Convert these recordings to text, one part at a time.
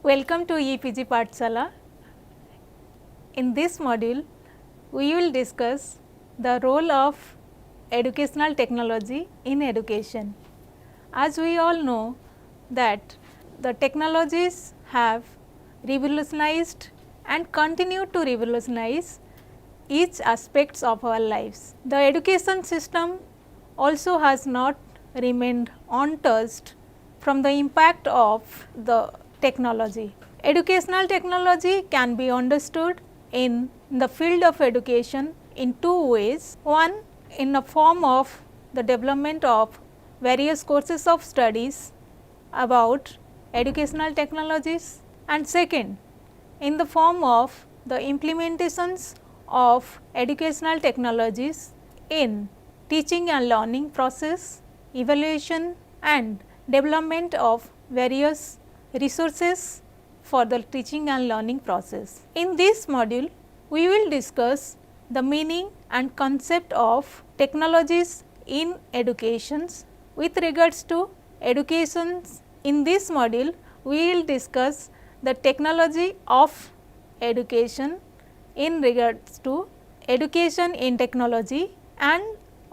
Welcome to EPG Pathshala. In this module, we will discuss the role of educational technology in education. As we all know that the technologies have revolutionized and continue to revolutionize each aspects of our lives. The education system also has not remained untouched from the impact of the technology. Educational technology can be understood in the field of education in two ways. One, in the form of the development of various courses of studies about educational technologies, and second, in the form of the implementations of educational technologies in teaching and learning process, evaluation and development of various resources for the teaching and learning process. In this module, we will discuss the meaning and concept of technologies in educations with regards to educations. In this module, we will discuss the technology of education in regards to education in technology and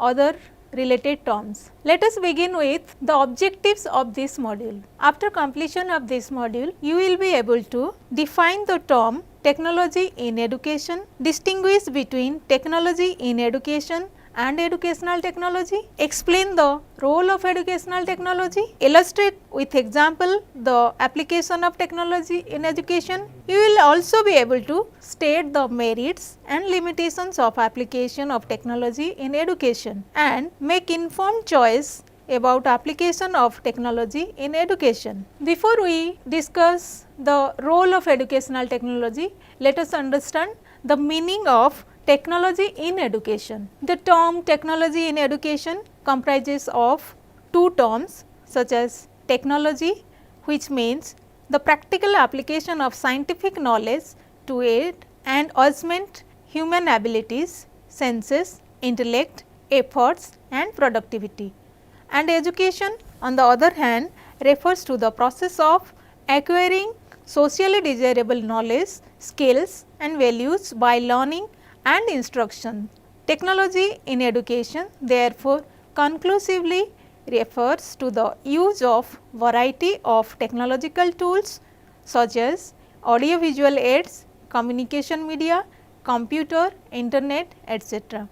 other related terms. Let us begin with the objectives of this module. After completion of this module, you will be able to define the term technology in education, distinguish between technology in education and educational technology, explain the role of educational technology, illustrate with example the application of technology in education. You will also be able to state the merits and limitations of application of technology in education and make informed choice about application of technology in education. Before we discuss the role of educational technology, let us understand the meaning of technology in education. The term technology in education comprises of two terms such as technology, which means the practical application of scientific knowledge to aid and augment human abilities, senses, intellect, efforts and productivity. And education, on the other hand, refers to the process of acquiring socially desirable knowledge, skills and values by learning and instruction. Technology in education therefore conclusively refers to the use of variety of technological tools such as audio-visual aids, communication media, computer, internet, etc.,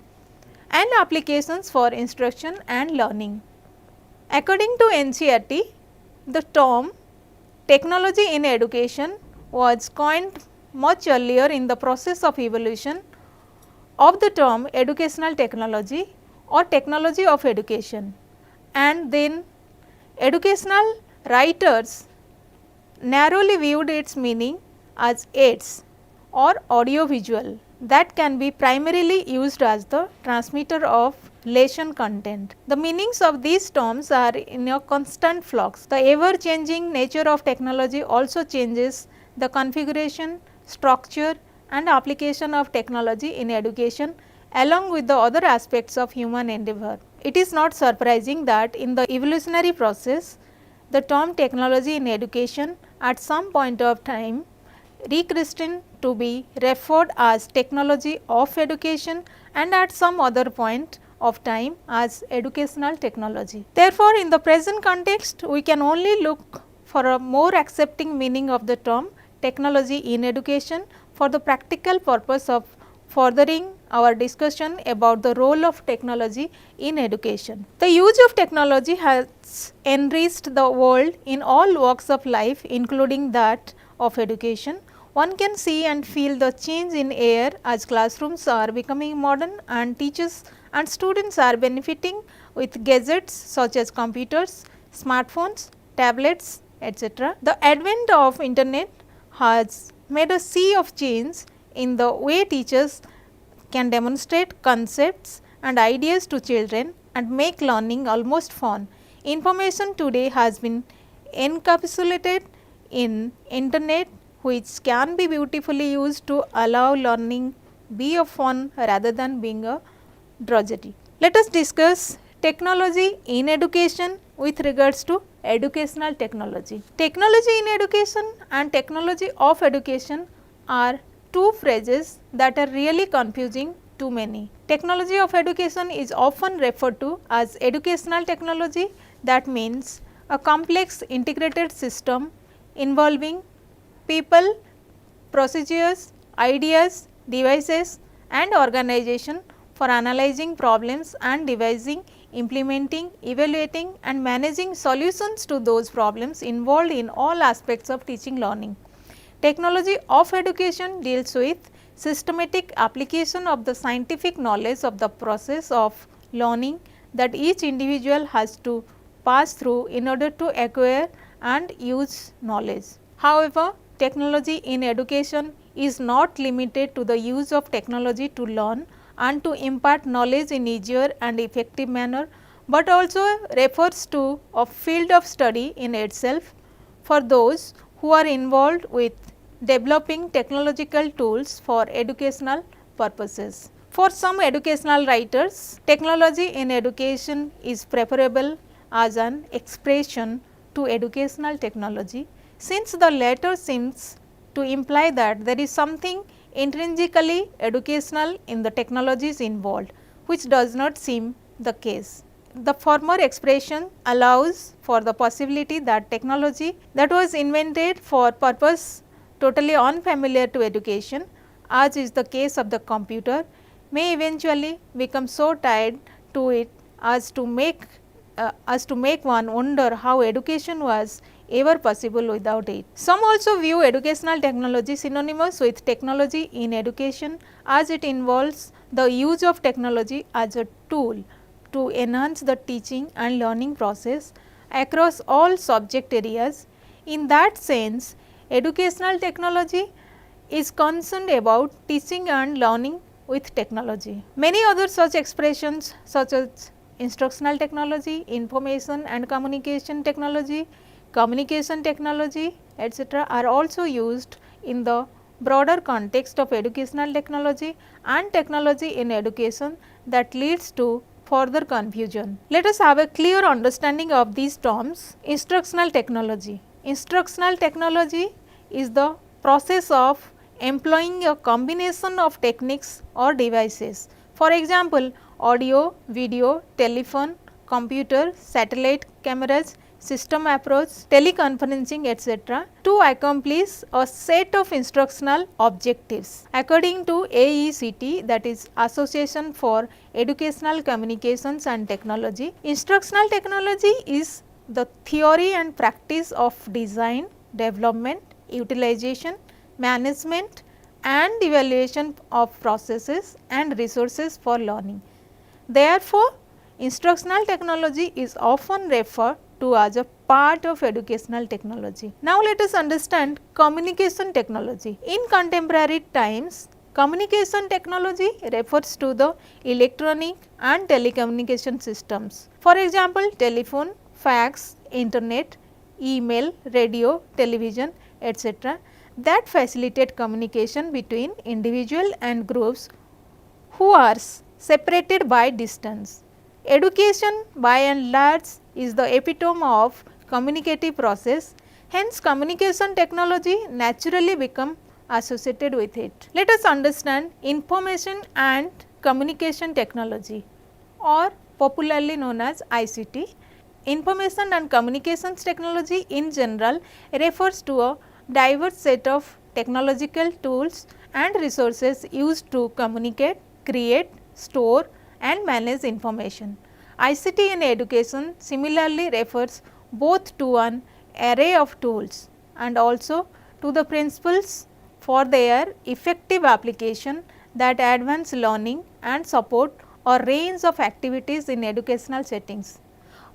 and applications for instruction and learning. According to NCERT, the term technology in education was coined much earlier in the process of evolution of the term educational technology or technology of education, and then educational writers narrowly viewed its meaning as aids or audio visual that can be primarily used as the transmitter of lesson content. The meanings of these terms are in a constant flux. The ever changing nature of technology also changes the configuration, structure and application of technology in education along with the other aspects of human endeavor. It is not surprising that in the evolutionary process, the term technology in education at some point of time rechristened to be referred as technology of education and at some other point of time as educational technology. Therefore, in the present context, we can only look for a more accepting meaning of the term technology in education for the practical purpose of furthering our discussion about the role of technology in education. The use of technology has enriched the world in all walks of life, including that of education. One can see and feel the change in air as classrooms are becoming modern and teachers and students are benefiting with gadgets such as computers, smartphones, tablets, etc. The advent of internet has made a sea of change in the way teachers can demonstrate concepts and ideas to children and make learning almost fun. Information today has been encapsulated in internet, which can be beautifully used to allow learning be a fun rather than being a drudgery. Let us discuss technology in education with regards to educational technology. Technology in education and technology of education are two phrases that are really confusing to many. Technology of education is often referred to as educational technology, that means a complex integrated system involving people, procedures, ideas, devices and organization for analyzing problems and devising, implementing, evaluating and managing solutions to those problems involved in all aspects of teaching learning. Technology of education deals with systematic application of the scientific knowledge of the process of learning that each individual has to pass through in order to acquire and use knowledge. However, technology in education is not limited to the use of technology to learn and to impart knowledge in easier and effective manner, but also refers to a field of study in itself for those who are involved with developing technological tools for educational purposes. For some educational writers, technology in education is preferable as an expression to educational technology, since the latter seems to imply that there is something intrinsically educational in the technologies involved, which does not seem the case. The former expression allows for the possibility that technology that was invented for purpose totally unfamiliar to education, as is the case of the computer, may eventually become so tied to it as to make one wonder how education was ever possible without it. Some also view educational technology synonymous with technology in education, as it involves the use of technology as a tool to enhance the teaching and learning process across all subject areas. In that sense, educational technology is concerned about teaching and learning with technology. Many other such expressions such as instructional technology, information and communication technology, communication technology, etc., are also used in the broader context of educational technology and technology in education that leads to further confusion. Let us have a clear understanding of these terms. Instructional technology. Instructional technology is the process of employing a combination of techniques or devices. For example, audio, video, telephone, computer, satellite cameras, system approach, teleconferencing, etc., to accomplish a set of instructional objectives. According to AECT, that is Association for Educational Communications and Technology, instructional technology is the theory and practice of design, development, utilization, management and evaluation of processes and resources for learning. Therefore, instructional technology is often referred to as a part of educational technology. Now, let us understand communication technology. In contemporary times, communication technology refers to the electronic and telecommunication systems. For example, telephone, fax, internet, email, radio, television, etc., that facilitate communication between individual and groups who are separated by distance. Education by and large is the epitome of communicative process, hence communication technology naturally become associated with it. Let us understand information and communication technology, or popularly known as ICT. Information and communications technology in general refers to a diverse set of technological tools and resources used to communicate, create, store and manage information. ICT in education similarly refers both to an array of tools and also to the principles for their effective application that advance learning and support a range of activities in educational settings.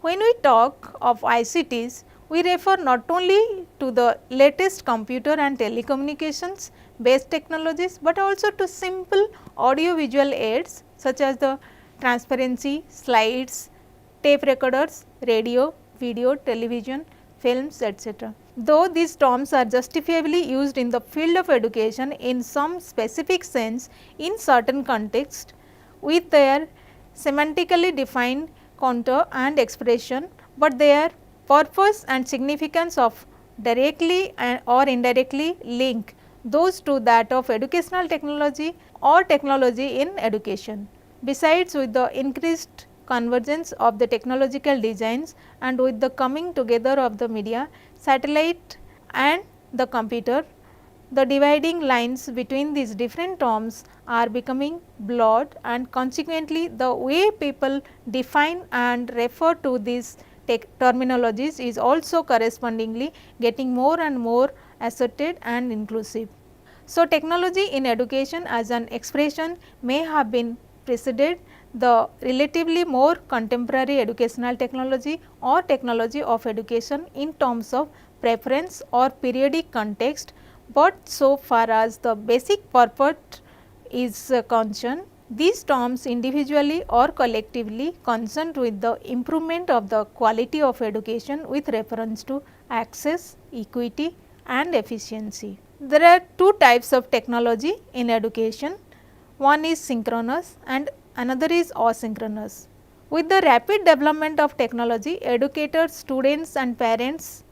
When we talk of ICTs, we refer not only to the latest computer and telecommunications based technologies, but also to simple audio visual aids such as the transparency, slides, tape recorders, radio, video, television, films, etc. Though these terms are justifiably used in the field of education in some specific sense in certain contexts with their semantically defined contour and expression, but their purpose and significance of directly or indirectly link those to that of educational technology or technology in education. Besides, with the increased convergence of the technological designs and with the coming together of the media, satellite and the computer, the dividing lines between these different terms are becoming blurred, and consequently, the way people define and refer to these terminologies is also correspondingly getting more and more asserted and inclusive. So, technology in education as an expression may have been preceded the relatively more contemporary educational technology or technology of education in terms of preference or periodic context, but so far as the basic purpose is concerned, these terms individually or collectively concerned with the improvement of the quality of education with reference to access, equity and efficiency. There are two types of technology in education. One is synchronous and another is asynchronous. With the rapid development of technology, educators, students and parents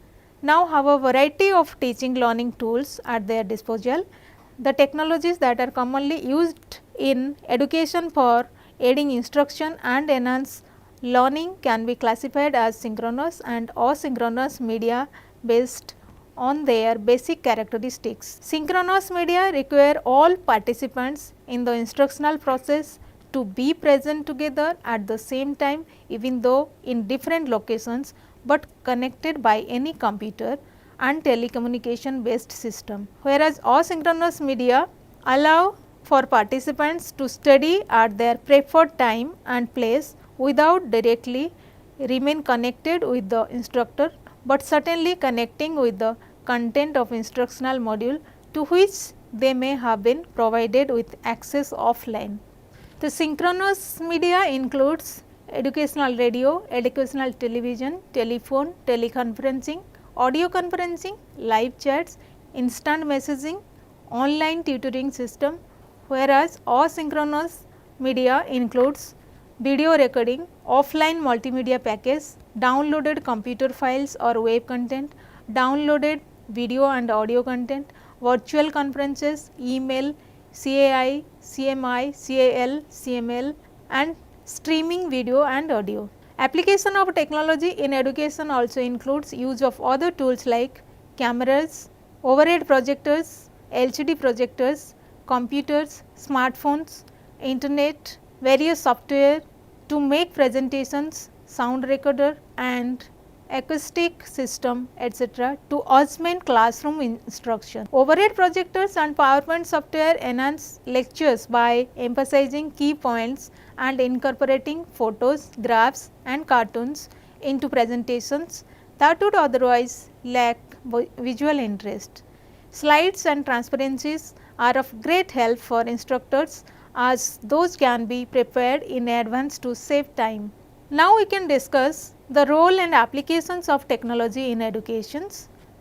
now have a variety of teaching learning tools at their disposal. The technologies that are commonly used in education for aiding instruction and enhance learning can be classified as synchronous and asynchronous media based on their basic characteristics. Synchronous media require all participants in the instructional process to be present together at the same time, even though in different locations, but connected by any computer and telecommunication based system. Whereas, asynchronous media allow for participants to study at their preferred time and place without directly remain connected with the instructor, but certainly connecting with the content of instructional module to which they may have been provided with access offline. The synchronous media includes educational radio, educational television, telephone, teleconferencing, audio conferencing, live chats, instant messaging, online tutoring system, whereas asynchronous media includes video recording, offline multimedia package, downloaded computer files or web content, downloaded video and audio content, virtual conferences, email, CAI, CMI, CAL, CML and streaming video and audio. Application of technology in education also includes use of other tools like cameras, overhead projectors, LCD projectors, computers, smartphones, internet, various software to make presentations, sound recorder and acoustic system etc. to augment classroom instruction. Overhead projectors and PowerPoint software enhance lectures by emphasizing key points and incorporating photos, graphs and cartoons into presentations that would otherwise lack visual interest. Slides and transparencies are of great help for instructors as those can be prepared in advance to save time. Now, we can discuss the role and applications of technology in education.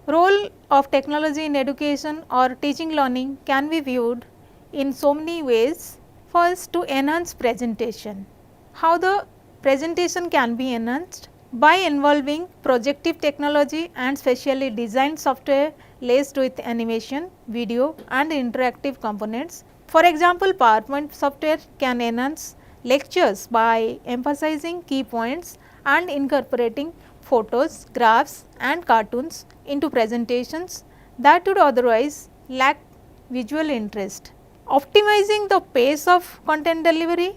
Role of technology in education or teaching learning can be viewed in so many ways. First, to enhance presentation. How the presentation can be enhanced? By involving projective technology and specially designed software laced with animation, video and interactive components. For example, PowerPoint software can enhance lectures by emphasizing key points and incorporating photos, graphs and cartoons into presentations that would otherwise lack visual interest. Optimizing the pace of content delivery,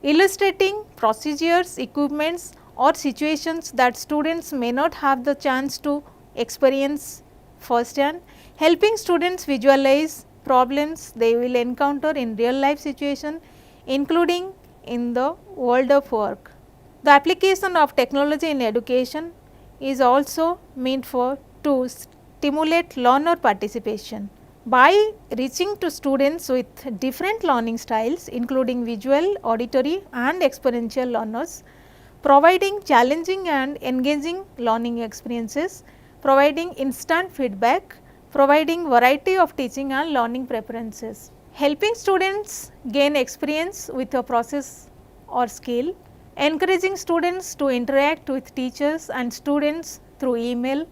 illustrating procedures, equipments or situations that students may not have the chance to experience firsthand, helping students visualize problems they will encounter in real life situation, including in the world of work. The application of technology in education is also meant to stimulate learner participation. By reaching to students with different learning styles including visual, auditory and experiential learners, providing challenging and engaging learning experiences, providing instant feedback, providing variety of teaching and learning preferences. Helping students gain experience with a process or skill, encouraging students to interact with teachers and students through email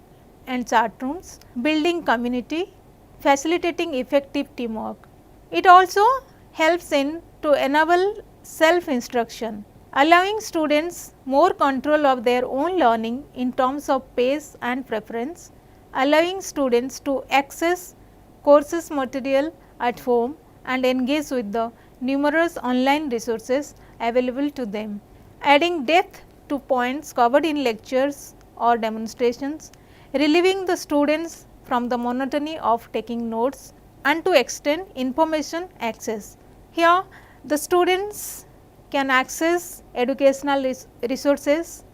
and chat rooms, building community, facilitating effective teamwork. It also helps in to enable self instruction, allowing students more control of their own learning in terms of pace and preference, allowing students to access courses material at home and engage with the numerous online resources available to them, adding depth to points covered in lectures or demonstrations, relieving the students from the monotony of taking notes and to extend information access. Here the students can access educational resources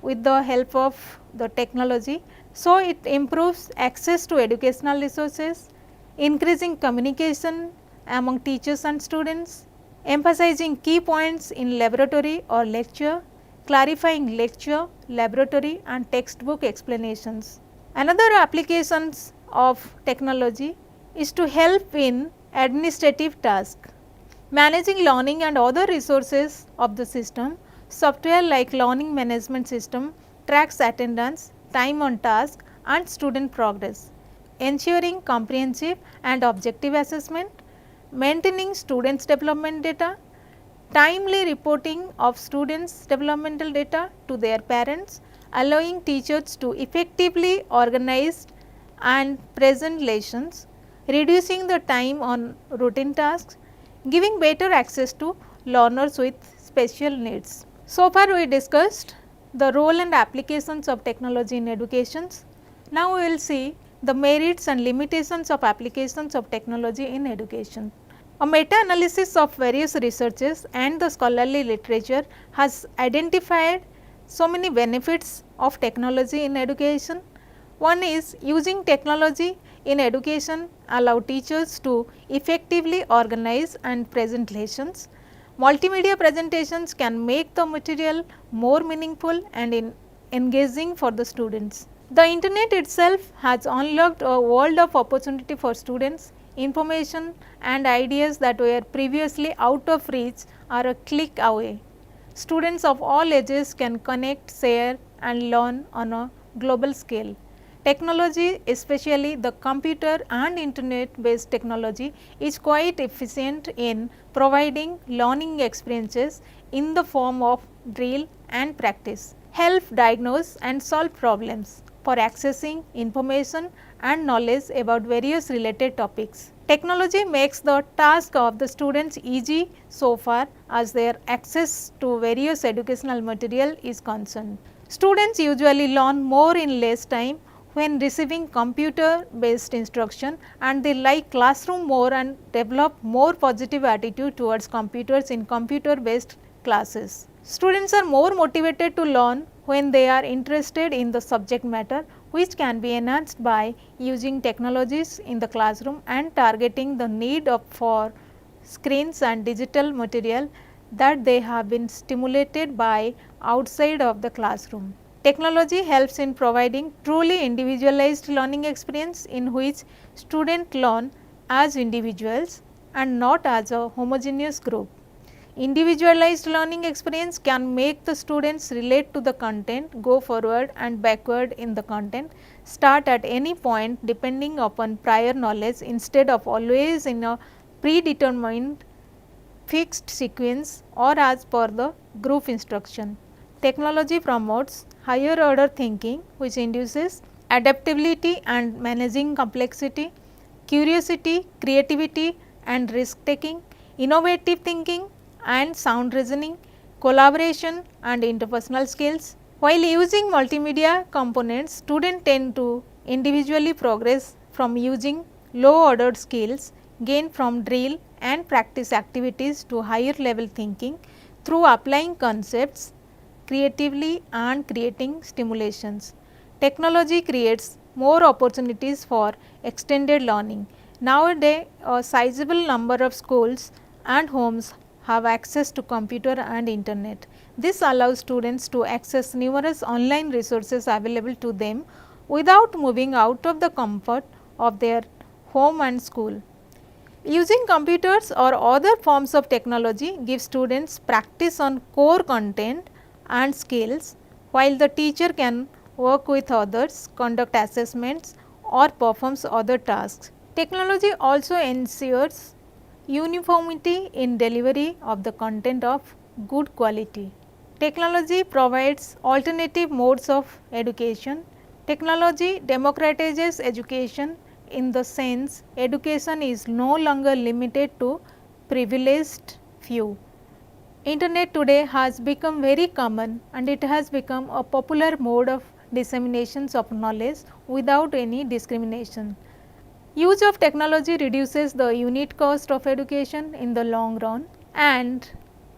with the help of the technology. So, it improves access to educational resources, increasing communication among teachers and students, emphasizing key points in laboratory or lecture, clarifying lecture, laboratory and textbook explanations. Another applications of technology is to help in administrative tasks. Managing learning and other resources of the system, software like learning management system tracks attendance, time on task and student progress, ensuring comprehensive and objective assessment, maintaining students development data, timely reporting of students developmental data to their parents, allowing teachers to effectively organize and present lessons, reducing the time on routine tasks, giving better access to learners with special needs. So far we discussed the role and applications of technology in education. Now we will see the merits and limitations of applications of technology in education. A meta-analysis of various researches and the scholarly literature has identified so many benefits of technology in education. One is using technology in education allow teachers to effectively organize and present lessons. Multimedia presentations can make the material more meaningful and engaging for the students. The internet itself has unlocked a world of opportunity for students. Information and ideas that were previously out of reach are a click away. Students of all ages can connect, share and learn on a global scale. Technology, especially the computer and internet based technology, is quite efficient in providing learning experiences in the form of drill and practice, help diagnose and solve problems for accessing information and knowledge about various related topics. Technology makes the task of the students easy so far as their access to various educational material is concerned. Students usually learn more in less time when receiving computer based instruction, and they like classroom more and develop more positive attitude towards computers in computer based classes. Students are more motivated to learn when they are interested in the subject matter, which can be enhanced by using technologies in the classroom and targeting the need for screens and digital material that they have been stimulated by outside of the classroom. Technology helps in providing truly individualized learning experience in which students learn as individuals and not as a homogeneous group. Individualized learning experience can make the students relate to the content, go forward and backward in the content, start at any point depending upon prior knowledge instead of always in a predetermined fixed sequence or as per the group instruction. Technology promotes higher order thinking, which induces adaptability and managing complexity, curiosity, creativity and risk taking, innovative thinking and sound reasoning, collaboration and interpersonal skills. While using multimedia components, students tend to individually progress from using low ordered skills gained from drill and practice activities to higher level thinking through applying concepts creatively and creating stimulations. Technology creates more opportunities for extended learning. Nowadays, a sizable number of schools and homes have access to computer and internet. This allows students to access numerous online resources available to them without moving out of the comfort of their home and school. Using computers or other forms of technology gives students practice on core content and skills, while the teacher can work with others, conduct assessments or performs other tasks. Technology also ensures uniformity in delivery of the content of good quality. Technology provides alternative modes of education. Technology democratizes education in the sense education is no longer limited to privileged few. Internet today has become very common and it has become a popular mode of dissemination of knowledge without any discrimination. Use of technology reduces the unit cost of education in the long run, and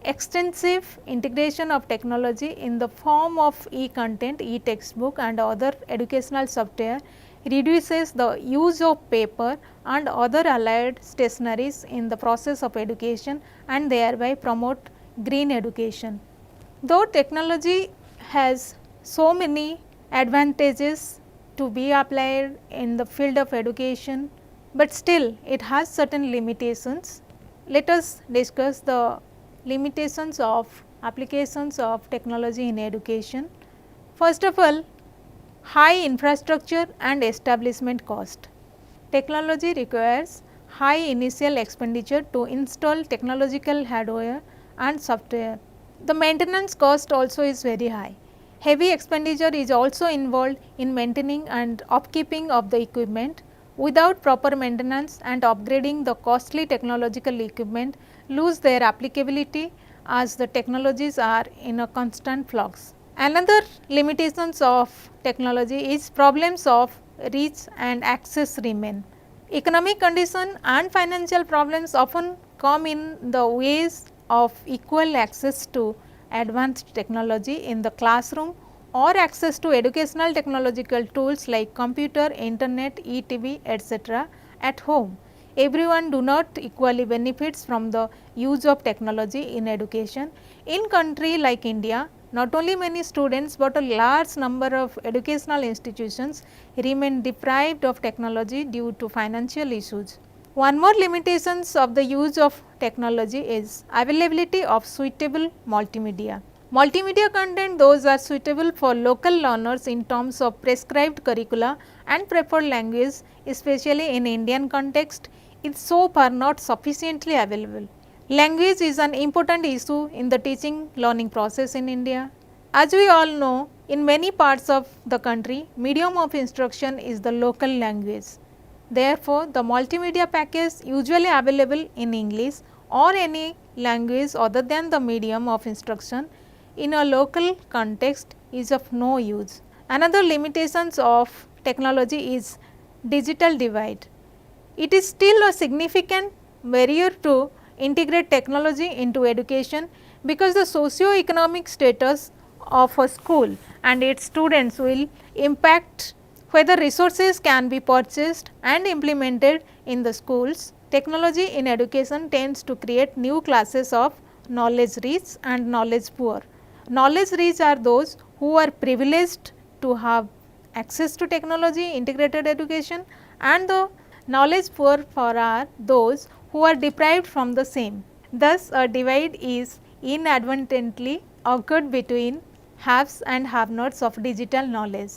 extensive integration of technology in the form of e-content, e-textbook and other educational software reduces the use of paper and other allied stationaries in the process of education and thereby promote green education. Though technology has so many advantages to be applied in the field of education, but still it has certain limitations. Let us discuss the limitations of applications of technology in education. First of all, high infrastructure and establishment cost. Technology requires high initial expenditure to install technological hardware and software. The maintenance cost also is very high. Heavy expenditure is also involved in maintaining and upkeeping of the equipment. Without proper maintenance and upgrading, the costly technological equipment lose their applicability as the technologies are in a constant flux. Another limitations of technology is problems of reach and access remain. Economic condition and financial problems often come in the ways of equal access to advanced technology in the classroom or access to educational technological tools like computer, internet, e-TV, etc. at home. Everyone do not equally benefits from the use of technology in education. In country like India, not only many students, but a large number of educational institutions remain deprived of technology due to financial issues. One more limitations of the use of technology is availability of suitable multimedia. Multimedia content, those are suitable for local learners in terms of prescribed curricula and preferred language, especially in Indian context, is so far not sufficiently available. Language is an important issue in the teaching learning process in India. As we all know, in many parts of the country, medium of instruction is the local language. Therefore, the multimedia package usually available in English or any language other than the medium of instruction in a local context is of no use. Another limitations of technology is digital divide. It is still a significant barrier to integrate technology into education because the socio-economic status of a school and its students will impact whether resources can be purchased and implemented in the schools. Technology in education tends to create new classes of knowledge rich and knowledge poor. Knowledge rich are those who are privileged to have access to technology integrated education, and the knowledge poor for are those who are deprived from the same. Thus, a divide is inadvertently occurred between haves and have nots of digital knowledge.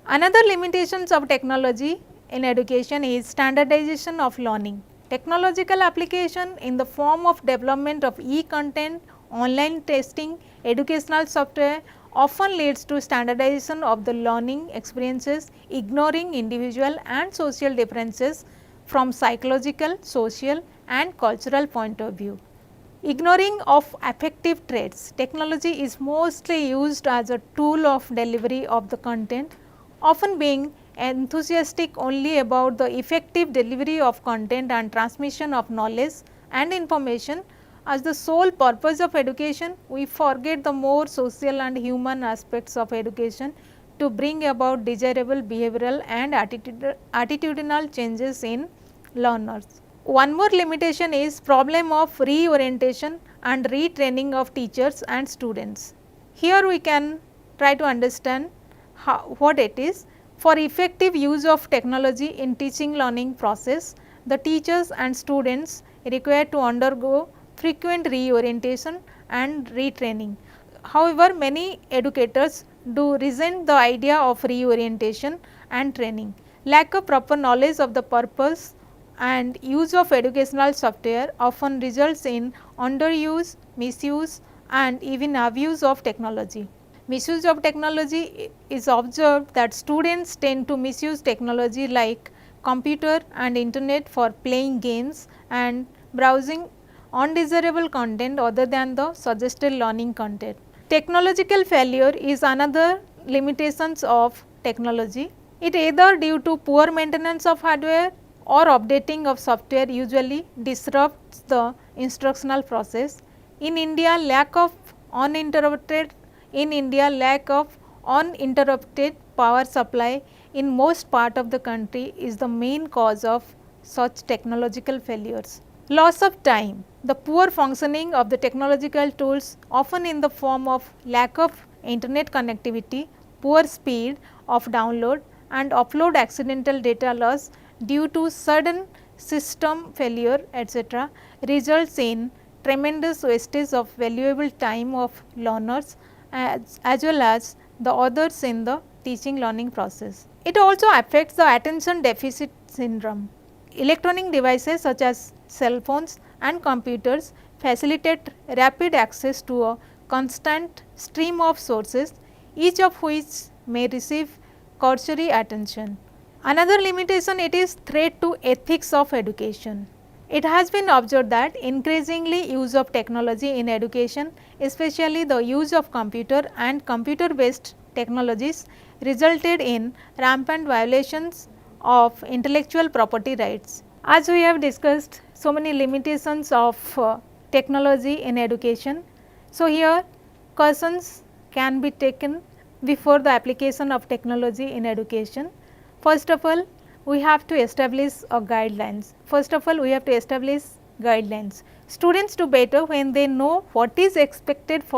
Another limitations of technology in education is standardization of learning. Technological application in the form of development of e-content, online testing, educational software often leads to standardization of the learning experiences, ignoring individual and social differences from psychological, social and cultural point of view. Ignoring of affective traits. Technology is mostly used as a tool of delivery of the content, often being enthusiastic only about the effective delivery of content and transmission of knowledge and information as the sole purpose of education. We forget the more social and human aspects of education to bring about desirable behavioral and attitudinal changes in learners. One more limitation is problem of reorientation and retraining of teachers and students. Here we can try to understand what it is. For effective use of technology in teaching learning process, the teachers and students require to undergo frequent reorientation and retraining. However, many educators do resent the idea of reorientation and training. Lack of proper knowledge of the purpose and use of educational software often results in underuse, misuse and even abuse of technology. Misuse of technology is observed that students tend to misuse technology like computer and internet for playing games and browsing undesirable content other than the suggested learning content. Technological failure is another limitations of technology. It either due to poor maintenance of hardware or updating of software usually disrupts the instructional process. In India, lack of uninterrupted power supply in most part of the country is the main cause of such technological failures. Loss of time. The poor functioning of the technological tools, often in the form of lack of internet connectivity, poor speed of download and upload, accidental data loss due to sudden system failure etc., results in tremendous wastage of valuable time of learners as well as the others in the teaching learning process. It also affects the attention deficit syndrome. Electronic devices such as cell phones and computers facilitate rapid access to a constant stream of sources, each of which may receive cursory attention. Another limitation, it is threat to ethics of education. It has been observed that increasingly use of technology in education, especially the use of computer and computer based technologies, resulted in rampant violations of intellectual property rights. As we have discussed so many limitations of technology in education, so here cautions can be taken before the application of technology in education. First of all, we have to establish guidelines. Students do better when they know what is expected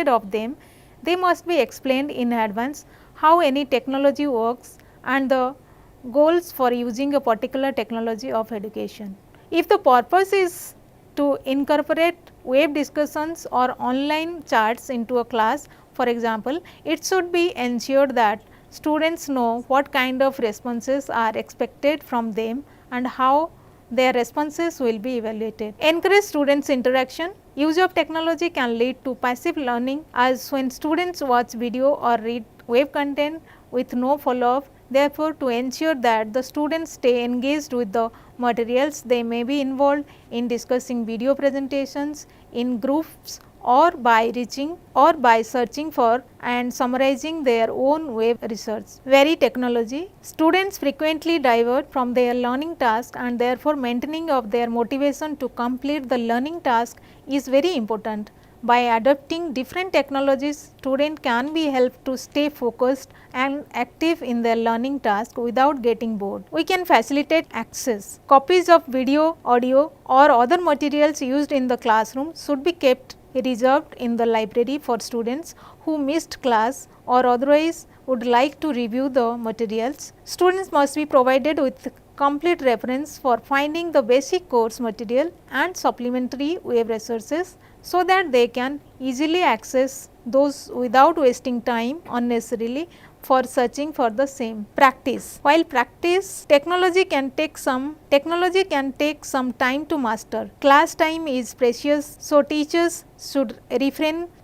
of them. They must be explained in advance how any technology works and the goals for using a particular technology of education. If the purpose is to incorporate web discussions or online charts into a class, for example, it should be ensured that students know what kind of responses are expected from them and how their responses will be evaluated. Encourage students interaction. Use of technology can lead to passive learning, as when students watch video or read web content with no follow up. Therefore, to ensure that the students stay engaged with the materials, they may be involved in discussing video presentations in groups or by searching for and summarizing their own web research. Very technology. Students frequently divert from their learning task, and therefore maintaining of their motivation to complete the learning task is very important. By adopting different technologies, student can be helped to stay focused and active in their learning task without getting bored. We can facilitate access. Copies of video, audio or other materials used in the classroom should be kept reserved in the library for students who missed class or otherwise would like to review the materials. Students must be provided with complete reference for finding the basic course material and supplementary web resources, so that they can easily access those without wasting time unnecessarily for searching for the same. Practice. While practice, technology can take some time to master. Class time is precious, so teachers should refrain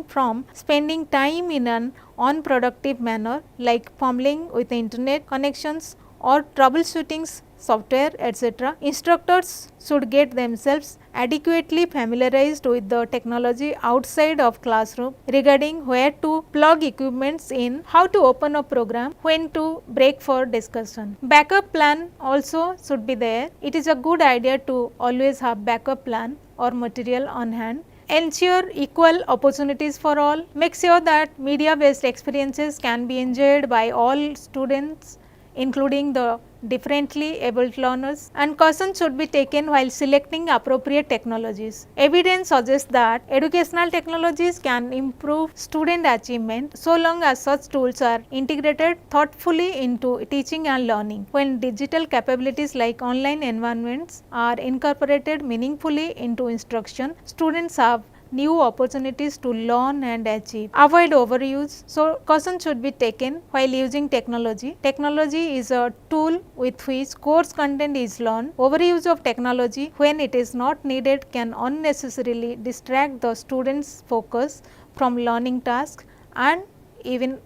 from spending time in an unproductive manner, like fumbling with the internet connections or troubleshooting software etc. Instructors should get themselves adequately familiarized with the technology outside of classroom, regarding where to plug equipments in, how to open a program, when to break for discussion. Backup plan also should be there. It is a good idea to always have backup plan or material on hand. Ensure equal opportunities for all. Make sure that media based experiences can be enjoyed by all students, including the differently abled learners, and caution should be taken while selecting appropriate technologies. Evidence suggests that educational technologies can improve student achievement so long as such tools are integrated thoughtfully into teaching and learning. When digital capabilities like online environments are incorporated meaningfully into instruction, students have new opportunities to learn and achieve. Avoid overuse. So, caution should be taken while using technology. Technology is a tool with which course content is learned. Overuse of technology when it is not needed can unnecessarily distract the student's focus from learning tasks and even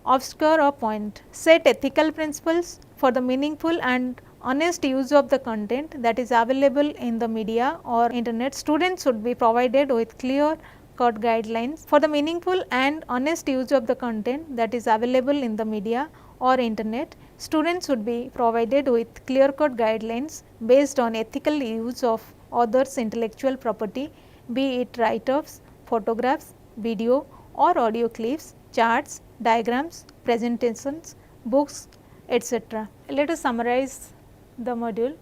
obscure a point. Set ethical principles for the meaningful and honest use of the content that is available in the media or internet. Students should be provided with clear cut guidelines for the meaningful and honest use of the content that is available in the media or internet. Students should be provided with clear cut guidelines based on ethical use of others' intellectual property, be it write-ups, photographs, video or audio clips, charts, diagrams, presentations, books, etc. Let us summarize the module,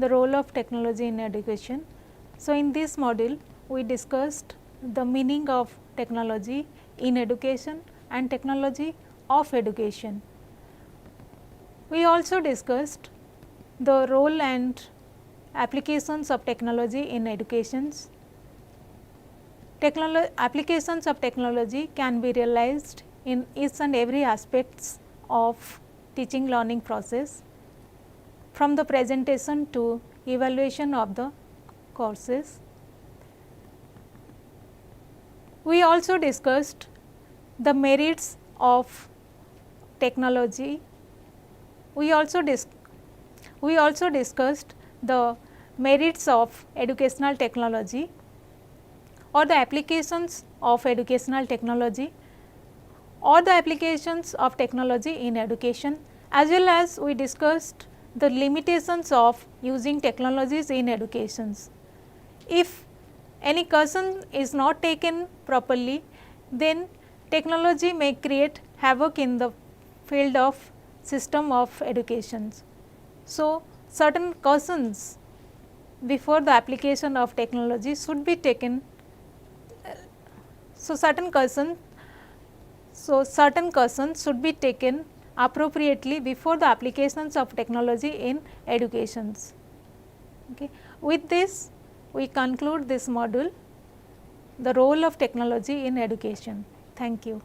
the role of technology in education. So, in this module we discussed the meaning of technology in education and technology of education. We also discussed the role and applications of technology in educations. Applications of technology can be realized in each and every aspects of teaching learning process, from the presentation to evaluation of the courses. We also discussed the merits of technology. We also discussed the merits of educational technology or the applications of educational technology or the applications of technology in education, as well as we discussed the limitations of using technologies in educations. If any caution is not taken properly, then technology may create havoc in the field of system of educations. So, certain cautions before the application of technology should be taken. Certain cautions should be taken appropriately before the applications of technology in educations. Okay. With this, we conclude this module, the role of technology in education. Thank you.